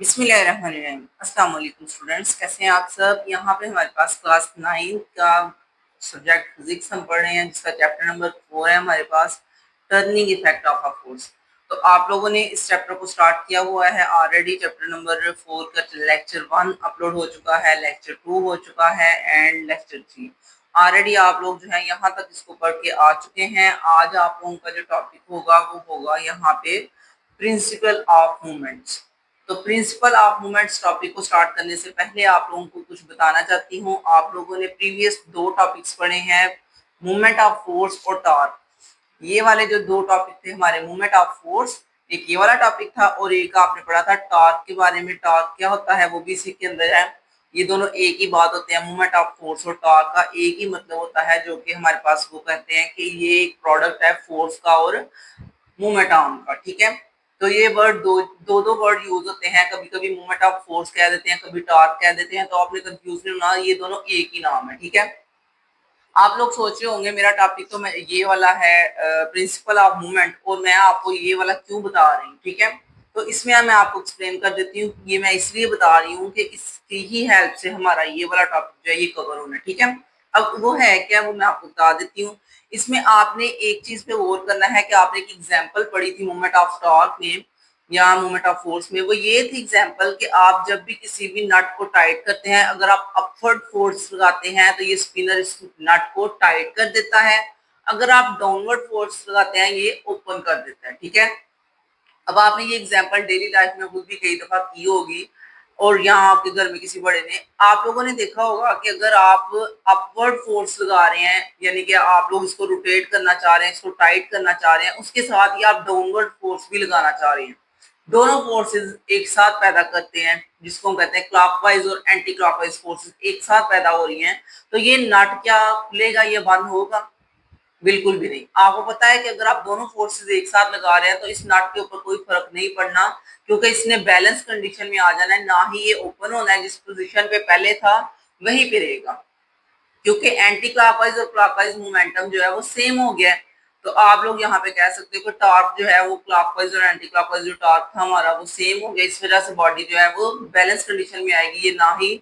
बिस्मिल्लाहिर्रहमानिर्रहीम। अस्सलाम वालेकुम स्टूडेंट्स, कैसे हैं आप सब। यहाँ पे हमारे पास क्लास 9 का सब्जेक्ट फिजिक्स हम पढ़ रहे हैं, जिसका चैप्टर नंबर 4 है हमारे पास, turning effect of a force. तो आप लोगों ने इस चैप्टर को स्टार्ट किया हुआ है ऑलरेडी। चैप्टर नंबर 4 का लेक्चर 1 अपलोड हो चुका है, लेक्चर 2 हो चुका है एंड लेक्चर 3 ऑलरेडी आप लोग जो है यहाँ तक इसको पढ़ के आ चुके हैं। आज आप लोगों का जो टॉपिक होगा वो होगा यहाँ पे प्रिंसिपल ऑफ मूवमेंट्स। तो प्रिंसिपल ऑफ मूवमेंट्स टॉपिक को स्टार्ट करने से पहले आप लोगों को कुछ बताना चाहती हूँ। आप लोगों ने प्रीवियस 2 टॉपिक्स पढ़े हैं, मूवमेंट ऑफ फोर्स और टॉर्क। ये वाले जो 2 टॉपिक थे हमारे, मूवमेंट ऑफ फोर्स, एक ये वाला टॉपिक था और एक आपने पढ़ा था टॉर्क के बारे में। टॉर्क क्या होता है वो भी इसी के अंदर है। ये दोनों एक ही बात होते हैं। मूवमेंट ऑफ फोर्स और टॉर्क का एक ही मतलब होता है, जो कि हमारे पास वो कहते हैं कि ये एक प्रोडक्ट है फोर्स का और मूवमेंट आर्म का। ठीक है, तो ये वर्ड दो वर्ड यूज होते हैं। कभी कभी मूवमेंट ऑफ फोर्स कह देते हैं, कभी टॉर्क कह देते हैं, तो आपने कंफ्यूज नहीं होना, ये दोनों एक ही नाम है। ठीक है, आप लोग सोच रहे होंगे मेरा टॉपिक तो मैं ये वाला है प्रिंसिपल ऑफ मूवमेंट, और मैं आपको ये वाला क्यों बता रही हूँ। ठीक है, तो इसमें मैं आपको एक्सप्लेन कर देती हूँ। ये मैं इसलिए बता रही हूँ कि इसकी ही हेल्प से हमारा ये वाला टॉपिक जो है ये कवर होना है। ठीक है, अब वो है क्या, वो मैं आपको बता देती हूँ। इसमें आपने एक चीज पे गौर करना है कि आपने एक एग्जाम्पल पढ़ी थी मूवमेंट ऑफ टॉर्क में या मूवमेंट ऑफ फोर्स में। वो ये थी एग्जांपल कि आप जब भी किसी भी नट को टाइट करते हैं, अगर आप अपवर्ड फोर्स लगाते हैं तो ये स्पिनर इस नट को टाइट कर देता है। अगर आप डाउनवर्ड फोर्स लगाते हैं ये ओपन कर देता है। ठीक है, अब आपने ये एग्जांपल डेली लाइफ में खुद भी कई दफा की होगी, और यहाँ आपके घर में किसी बड़े ने, आप लोगों ने देखा होगा कि अगर आप अपवर्ड फोर्स लगा रहे हैं, यानी कि आप लोग इसको रोटेट करना चाह रहे हैं, इसको टाइट करना चाह रहे हैं, उसके साथ ही आप डाउनवर्ड फोर्स भी लगाना चाह रहे हैं, दोनों फोर्सेस एक साथ पैदा करते हैं, जिसको हम कहते हैं क्लॉकवाइज और एंटी क्लॉकवाइज फोर्सेस एक साथ पैदा हो रही हैं, तो ये नट क्या खुलेगा, ये बंद होगा? बिल्कुल भी नहीं। आपको पता है कि अगर आप दोनों फोर्सेस एक साथ लगा रहे हैं तो इस नट के ऊपर कोई फर्क नहीं पड़ना, क्योंकि इसने बैलेंस कंडीशन में आ जाना है, ना ही ये ओपन होना है। जिस पोजीशन पे पहले था वहीं पे रहेगा, क्योंकि एंटी क्लॉकवाइज और क्लॉकवाइज मोमेंटम जो है वो सेम हो गया है। तो आप लोग यहाँ पे कह सकते हो कि टॉर्क जो है वो क्लॉकवाइज और एंटी क्लॉकवाइज जो टॉर्क था हमारा वो सेम हो गया। इस वजह से बॉडी जो है वो बैलेंस कंडीशन में आएगी, ये ना ही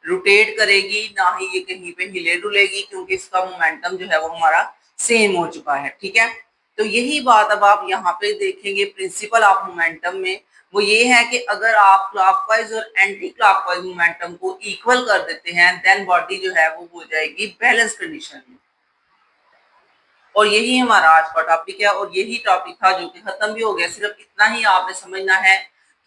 रोटेट करेगी ना ही ये कहीं पे हिले डुलेगी, क्योंकि इसका मोमेंटम जो है वो हमारा सेम हो चुका है। ठीक है, तो यही बात अब आप यहाँ पे देखेंगे प्रिंसिपल ऑफ मोमेंटम में, वो ये है कि अगर आप क्लॉकवाइज और एंटी क्लॉकवाइज मोमेंटम को इक्वल कर देते हैं, देन बॉडी जो है वो हो जाएगी बैलेंस कंडीशन में। और यही हमारा आज का टॉपिक है, और यही टॉपिक था जो कि खत्म भी हो गया। सिर्फ इतना ही आपने समझना है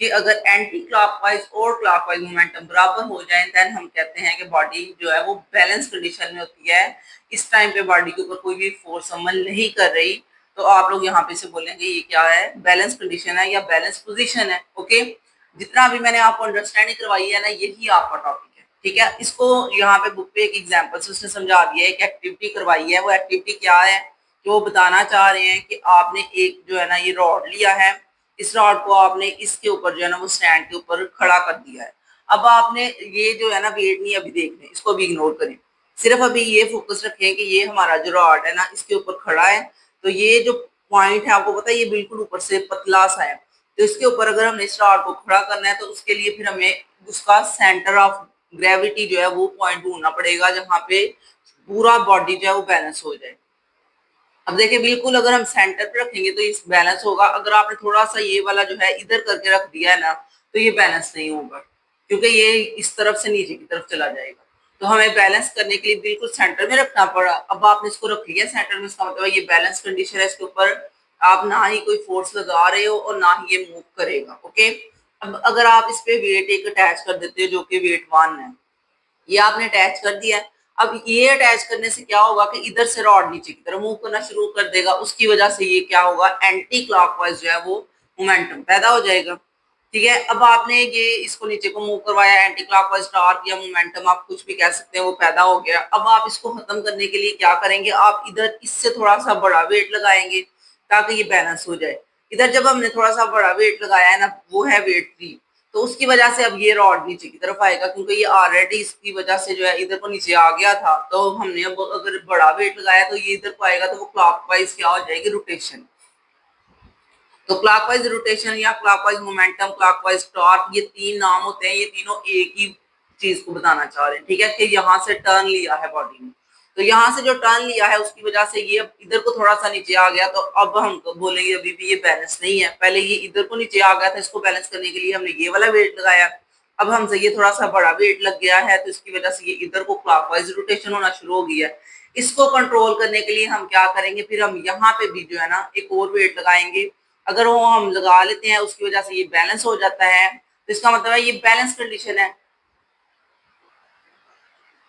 कि अगर एंटी क्लॉकवाइज और क्लॉकवाइज मोमेंटम बराबर हो जाए, देन हम कहते हैं कि बॉडी जो है वो बैलेंस कंडीशन में होती है। इस टाइम पे बॉडी के ऊपर कोई भी फोर्स अमल नहीं कर रही, तो आप लोग यहाँ पे से बोलेंगे ये क्या है, बैलेंस कंडीशन है या बैलेंस पोजिशन है। ओके, जितना अभी मैंने आपको अंडरस्टैंडिंग करवाई है ना, यही आपका टॉपिक है। ठीक है, इसको यहाँ पे बुक पे एक एग्जाम्पल से उसने समझा दिया है, एक एक्टिविटी करवाई है। वो एक्टिविटी क्या है, कि वो बताना चाह रहे हैं कि आपने एक जो है ना ये रॉड लिया है, इस रॉड को आपने इसके ऊपर जो है ना वो स्टैंड के ऊपर खड़ा कर दिया है। अब आपने ये जो है ना वेट नहीं अभी देख लें, इसको भी इग्नोर करें, सिर्फ अभी ये फोकस रखें कि ये हमारा जो रॉड है ना इसके ऊपर खड़ा है। तो ये जो पॉइंट है आपको पता है ये बिल्कुल ऊपर से पतला सा है, तो इसके ऊपर अगर हमने इस रॉड को खड़ा करना है तो उसके लिए फिर हमें उसका सेंटर ऑफ ग्रेविटी जो है वो पॉइंट ढूंढना पड़ेगा, जहाँ पे पूरा बॉडी जो है वो बैलेंस हो जाए। अब देखिए बिल्कुल अगर हम सेंटर पे रखेंगे तो इस बैलेंस होगा। अगर आपने थोड़ा सा ये वाला जो है इधर करके रख दिया है ना, तो ये बैलेंस नहीं होगा, क्योंकि ये इस तरफ से नीचे की तरफ चला जाएगा। तो हमें बैलेंस करने के लिए बिल्कुल सेंटर में रखना पड़ा। अब आपने इसको रख लिया सेंटर में, इसका मतलब ये बैलेंस कंडीशन है, इसके ऊपर आप ना ही कोई फोर्स लगा रहे हो और ना ही ये मूव करेगा। ओके, अब अगर आप इस पे वेट एक अटैच कर देते हो जो कि वेट 1 है, ये आपने अटैच कर दिया है। अब ये अटैच करने से क्या होगा कि इधर से रॉड नीचे की तरफ मूव करना शुरू कर देगा, उसकी वजह से ये क्या होगा, एंटी क्लॉकवाइज जो है वो मोमेंटम पैदा हो जाएगा। ठीक है, अब आपने ये इसको नीचे को मूव करवाया, एंटी क्लॉकवाइज टॉर्क या मोमेंटम आप कुछ भी कह सकते हैं वो पैदा हो गया। अब आप इसको खत्म करने के लिए क्या करेंगे, आप इधर इससे थोड़ा सा बड़ा वेट लगाएंगे ताकि ये बैलेंस हो जाए। इधर जब हमने थोड़ा सा बड़ा वेट लगाया है ना, वो है वेट 3, तो उसकी वजह से अब ये रॉड नीचे की तरफ आएगा, क्योंकि ये ऑलरेडी इसकी वजह से जो है इधर को नीचे आ गया था। तो हमने अब अगर बड़ा वेट लगाया तो ये इधर को आएगा, तो वो क्लॉकवाइज क्या हो जाएगी, रोटेशन। तो क्लॉकवाइज रोटेशन या क्लॉकवाइज मोमेंटम, क्लॉकवाइज टॉर्क, ये तीन नाम होते हैं, ये तीनों एक ही चीज को बताना चाह रहे हैं, ठीक है, कि यहाँ से टर्न लिया है बॉडी ने, तो यहाँ से जो टर्न लिया है उसकी वजह से ये इधर को थोड़ा सा नीचे आ गया, तो अब हम तो बोलेंगे अभी भी ये बैलेंस नहीं है, पहले ये इधर को नीचे आ गया था, इसको बैलेंस करने के लिए हमने ये वाला वेट लगाया, अब हमसे ये थोड़ा सा बड़ा वेट लग गया है, तो इसकी वजह से ये इधर को क्लॉकवाइज रोटेशन होना शुरू हो गया है। इसको कंट्रोल करने के लिए हम क्या करेंगे, फिर हम यहाँ पे भी जो है ना एक और वेट लगाएंगे, अगर वो हम लगा लेते हैं उसकी वजह से ये बैलेंस हो जाता है, तो इसका मतलब है ये बैलेंस कंडीशन है।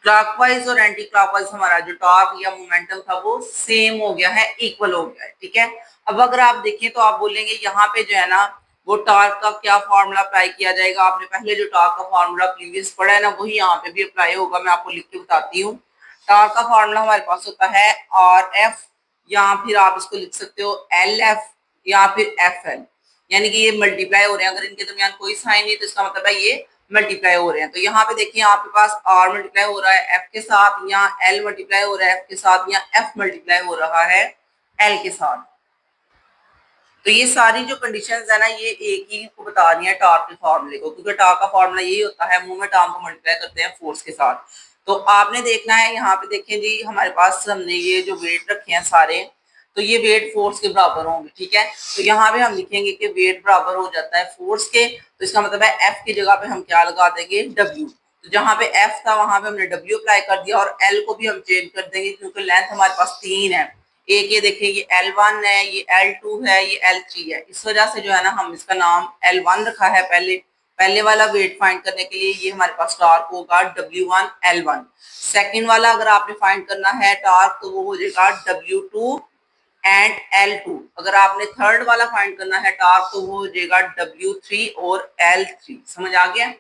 क्लॉकवाइज और एंटी क्लॉकवाइज हमारा जो टॉर्क या मोमेंटम था वो सेम हो गया है, इक्वल हो गया है, ठीक है। अब अगर आप देखें तो आप बोलेंगे यहाँ पे जो है ना वो टॉर्क का क्या फॉर्मूला अप्लाई किया जाएगा, आपने पहले जो टॉर्क का फॉर्मूला प्रीवियस पढ़ा है ना वही यहाँ पे भी अप्लाई होगा, मैं आपको लिख के बताती हूँ। टॉर्क का फॉर्मूला हमारे पास होता है आर एफ, या फिर आप इसको लिख सकते हो एल एफ या फिर एफ एल, यानी कि ये मल्टीप्लाई हो रहे हैं, अगर इनके दरमियान कोई साइन नहीं तो इसका मतलब है ये मल्टीप्लाई हो रहे हैं। तो यहाँ पे देखिए आपके पास आर मल्टीप्लाई हो रहा है एफ के साथ, या एल मल्टीप्लाई हो रहा है एफ के साथ, या एफ मल्टीप्लाई हो रहा है एल के साथ। तो ये सारी जो कंडीशंस है ना ये एक ही को बता रही है टॉर्क के फॉर्मूले को, क्योंकि टॉर्क का फॉर्मूला यही होता है, मूवमेंट आर्म को मल्टीप्लाई करते हैं फोर्स के साथ। तो आपने देखना है यहाँ पे देखें जी, हमारे पास हमने ये जो वेट रखे हैं सारे, तो ये वेट फोर्स के बराबर होंगे, ठीक है। तो यहाँ पे हम लिखेंगे कि वेट बराबर हो जाता है फोर्स के, तो इसका मतलब है एफ की जगह पे हम क्या लगा देंगे, डब्ल्यू। तो जहाँ पे एफ था वहां पे हमने डब्ल्यू अप्लाई कर दिया, और एल को भी हम चेंज कर देंगे क्योंकि लेंथ हमारे पास 3 है, एक ये देखिए ये L1 है, ये L2 है, ये L3 है, इस वजह से जो है ना हम इसका नाम L1 रखा है। पहले पहले वाला वेट फाइंड करने के लिए ये हमारे पास टॉर्क होगा W1 L1। सेकंड वाला अगर आपने फाइंड करना है टॉर्क तो वो हो जाएगा W2 एंड L2। अगर आपने थर्ड वाला फाइंड करना है टॉर्क तो वो हो जाएगा W3 और L3। समझ आ गया?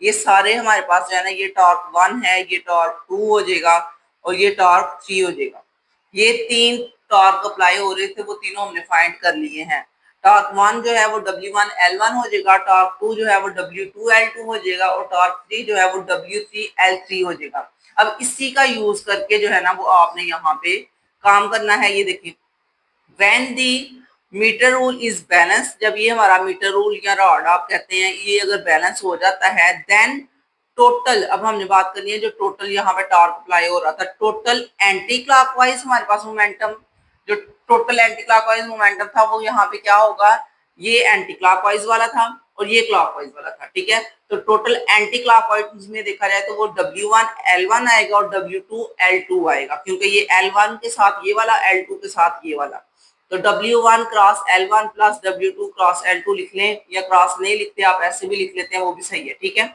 ये सारे हमारे पास जो है ना ये टॉर्क 1 है, ये टॉर्क 2 हो जाएगा और ये टॉर्क 3 हो जाएगा। ये तीन टॉर्क अप्लाई हो रहे थे वो तीनों हमने फाइंड कर लिए हैं। टॉर्क 1 जो है वो W1 L1 हो जाएगा, टॉर्क 2 जो है वो W2 L2 हो जाएगा, और टॉर्क 3 जो है वो W3 L3 हो जाएगा। अब इसी का यूज करके जो है ना वो आपने यहाँ पे काम करना है। ये देखिए, when the metre rule is balance, जब ये हमारा मीटर रूल या रॉड आप कहते हैं ये अगर बैलेंस हो जाता है, देन टोटल, अब हमने बात करनी है जो टोटल यहाँ पे टॉर्क अप्लाई हो रहा था, टोटल एंटी क्लॉकवाइज हमारे पास मोमेंटम, जो टोटल एंटी क्लॉकवाइज मोमेंटम था वो यहाँ पे क्या होगा, ये एंटी क्लॉकवाइज वाला था और ये क्लॉकवाइज वाला था, ठीक है। तो टोटल एंटी क्लॉकवाइज में देखा जाए तो वो W1 L1 आएगा और W2 L2 आएगा, क्योंकि ये L1 के साथ ये वाला, L2 के साथ ये वाला। तो W1 cross L1 plus W2 cross L2 लिख लें, या क्रॉस नहीं लिखते आप ऐसे भी लिख लेते हैं वो भी सही है, ठीक है।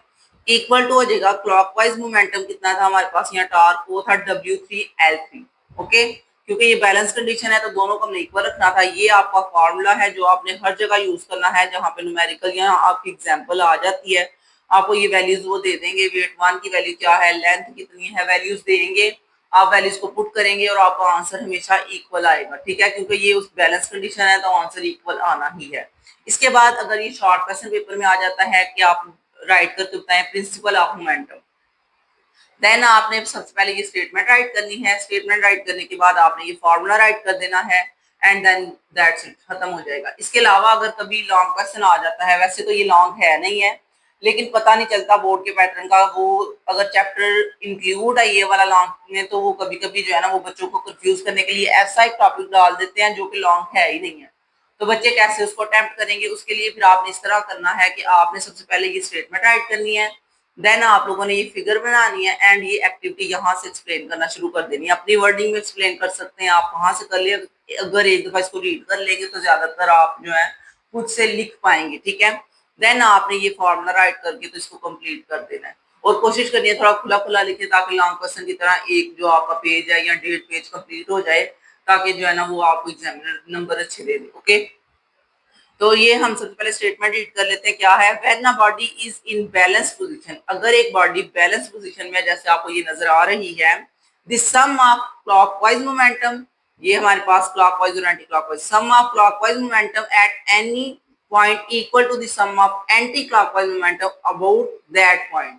इक्वल टू हो जाएगा क्लॉकवाइज मोमेंटम कितना था हमारे पास यहाँ टॉर्क, वो था W3 L3। ओके, क्योंकि ये बैलेंस कंडीशन है तो दोनों को हमने इक्वल रखना था। ये आपका फॉर्मूला है जो आपने हर जगह यूज करना है, जहाँ पे न्यूमेरिकल या आपकी एग्जांपल आ जाती है आपको ये वैल्यूज वो दे देंगे, वेट 1 की वैल्यू क्या है, लेंथ कितनी है, वैल्यूज देंगे, आप वैल्यूज को पुट करेंगे और आपका आंसर हमेशा इक्वल आएगा, ठीक है, क्योंकि ये उस बैलेंस कंडीशन है तो आंसर इक्वल आना ही है। इसके बाद अगर ये शॉर्ट क्वेश्चन पेपर में आ जाता है कि आप राइट करके बताएं प्रिंसिपल ऑफ मोमेंटम, देन आपने सबसे पहले ये स्टेटमेंट राइट करनी है। स्टेटमेंट राइट करने के बाद आपने ये फॉर्मूला राइट कर देना है, एंड देन दैट्स इट, खत्म हो जाएगा। इसके अलावा अगर कभी लॉन्ग क्वेश्चन आ जाता है, वैसे तो ये लॉन्ग है नहीं है, लेकिन पता नहीं चलता बोर्ड के पैटर्न का, वो अगर चैप्टर इंक्लूड है ये वाला लॉन्ग में तो वो कभी कभी जो है ना वो बच्चों को कंफ्यूज करने के लिए ऐसा एक टॉपिक डाल देते हैं जो कि लॉन्ग है ही नहीं है। तो बच्चे कैसे उसको अटेम्प्ट करेंगे, उसके लिए फिर आपने इस तरह करना है कि आपने सबसे पहले ये स्टेटमेंट राइट करनी है, देन आप लोगों ने ये फिगर बनानी है, एंड ये एक्टिविटी यहाँ से एक्सप्लेन करना शुरू कर देनी है। अपनी वर्डिंग में एक्सप्लेन कर सकते हैं आप, वहां से कर लिए, अगर एक दफा इसको रीड कर लेंगे तो ज्यादातर आप जो है खुद से लिख पाएंगे, ठीक है। देन आपने ये फॉर्मूला राइट करके तो इसको कंप्लीट कर देना है, और कोशिश करनी है थोड़ा खुला खुला लिखे, ताकि लॉन्ग क्वेश्चन की तरह एक जो आपका पेज है या 1.5 पेज कंप्लीट हो जाए, ताकि जो है ना वो आपको एग्जामिनर नंबर अच्छे दे दे। ओके, तो ये हम सबसे पहले स्टेटमेंट रीड कर लेते हैं क्या है। When a body is in balance position, अगर एक बॉडी बैलेंस पोजीशन में, जैसे आपको ये नजर आ रही है, the sum of clockwise momentum, ये हमारे पास क्लॉकवाइज और anti clockwise, sum of clockwise momentum at any point equal to the sum of anti clockwise momentum about that point.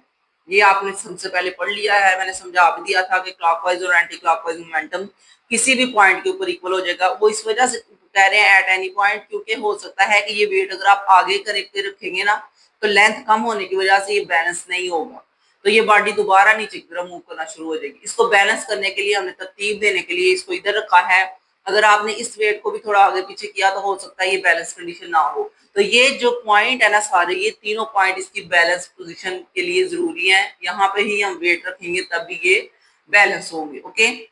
ये आपने सबसे पहले पढ़ लिया है, मैंने समझा भी दिया था कि क्लॉकवाइज और एंटी क्लॉकवाइज मोमेंटम किसी भी पॉइंट के ऊपर इक्वल हो जाएगा। वो इस वजह से कह रहे हैं एट एनी पॉइंट, क्योंकि हो सकता है कि ये वेट अगर आप आगे करके रखेंगे ना तो लेंथ कम होने की वजह से ये बैलेंस नहीं होगा, तो ये बॉडी दोबारा नीचे की तरफ मूव करना शुरू हो जाएगी। इसको बैलेंस करने के लिए हमने तरतीब देने के लिए इसको इधर रखा है। अगर आपने इस वेट को भी थोड़ा आगे पीछे किया तो हो सकता है ये बैलेंस कंडीशन ना हो। तो ये जो पॉइंट है ना सारे, ये तीनों पॉइंट इसकी बैलेंस पोजीशन के लिए जरूरी है। यहाँ पे ही हम वेट रखेंगे तभी ये बैलेंस होंगे। ओके,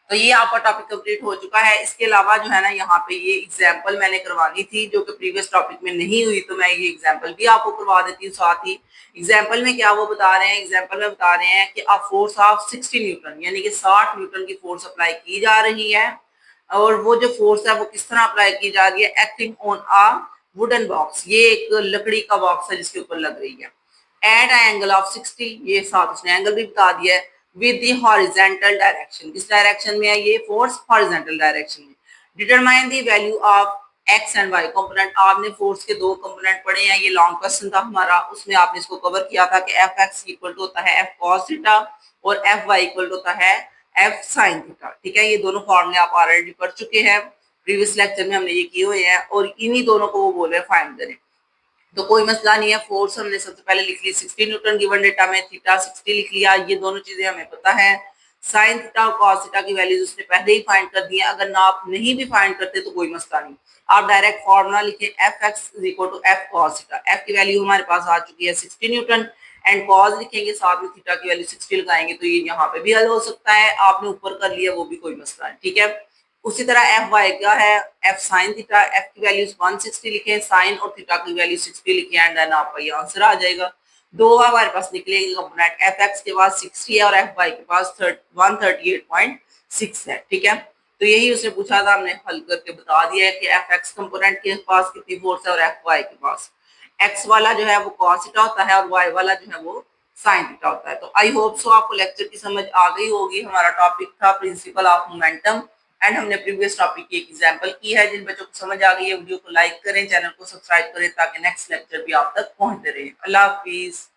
तो ये आपका टॉपिक कंप्लीट हो चुका है। इसके अलावा जो है ना यहाँ पे ये एग्जाम्पल मैंने करवानी थी जो कि प्रीवियस टॉपिक में नहीं हुई, तो मैं ये एग्जाम्पल भी आपको करवा देती हूँ साथ ही। एग्जाम्पल में क्या वो बता रहे हैं, एग्जाम्पल में बता रहे हैं कि अ फोर्स ऑफ 60 न्यूटन यानी कि 60 न्यूटन की फोर्स अप्लाई की जा रही है, और वो जो फोर्स है वो किस तरह अप्लाई की जा रही है, acting on a wooden box, ये एक लकड़ी का बॉक्स है जिसके ऊपर लग रही है, एट एंगल ऑफ 60, ये साथ उसने एंगल भी बता दिया है, विद द हॉरिजॉन्टल डायरेक्शन, किस डायरेक्शन में है ये फोर्स, हॉरिजॉन्टल डायरेक्शन में। Determine the value of X and Y component, आपने फोर्स के दो कंपोनेंट पढ़े हैं, ये लॉन्ग क्वेश्चन था हमारा, उसमें आपने इसको कवर किया था कि एफ एक्स इक्वल टू होता है एफ कॉस थीटा और एफ वाई इक्वल टू होता है एफ साइन थीटा। ठीक है, ये दोनों फॉर्मूले आप ऑलरेडी पढ़ चुके हैं, प्रीवियस लेक्चर में हमने ये किए हुए हैं, और इन्हीं दोनों को वो बोल रहे हैं फाइंड करें। तो कोई मसला नहीं है, फोर्स हमने सबसे पहले लिख ली 60 न्यूटन गिवन डेटा में, थीटा 60 लिख लिया, ये दोनों चीजें हमें पता है। साइन थीटा और कॉस थीटा की वैल्यूज उसने पहले ही फाइंड कर दी है, अगर ना आप नहीं भी फाइंड करते तो कोई मसला नहीं, आप डायरेक्ट फॉर्मूला लिखें F X is equal to F cos theta, F की वैल्यू हमारे पास आ चुकी है 60 न्यूटन, एंड कॉस लिखेंगे साथ में थीटा की वैल्यू 60 लगाएंगे, तो ये यहाँ पे भी हल हो सकता है, आपने ऊपर कर लिया वो भी कोई मसला नहीं। ठीक है, उसी तरह एफ वाई क्या है, एफ साइन थीटा, एफ की वैल्यू 160 लिखें, साइन और थीटा की वैल्यू 60 लिखें, एंड देन आपका ये आंसर आ जाएगा। दो हमारे पास निकलेंगे कंपोनेंट, एफ एक्स के पास 60 है और एफ वाई के पास 138.6 है। ठीक है, तो यही उसने पूछा था, हमने हल करके बता दिया है कि एफ एक्स कंपोनेंट के पास कितनी फोर्स है और एफ वाई के पास, एक्स वाला जो है वो कॉस थीटा होता है और वाई वाला जो है वो साइन थीटा होता है। तो आई होप सो आपको लेक्चर की समझ आ गई होगी। हमारा टॉपिक था प्रिंसिपल ऑफ मोमेंटम, एंड हमने प्रीवियस टॉपिक की एक एग्जांपल की है। जिन बच्चों को समझ आ गई है वीडियो को लाइक करें, चैनल को सब्सक्राइब करें ताकि नेक्स्ट लेक्चर भी आप तक पहुंचते रहे। अल्लाह हाफिज।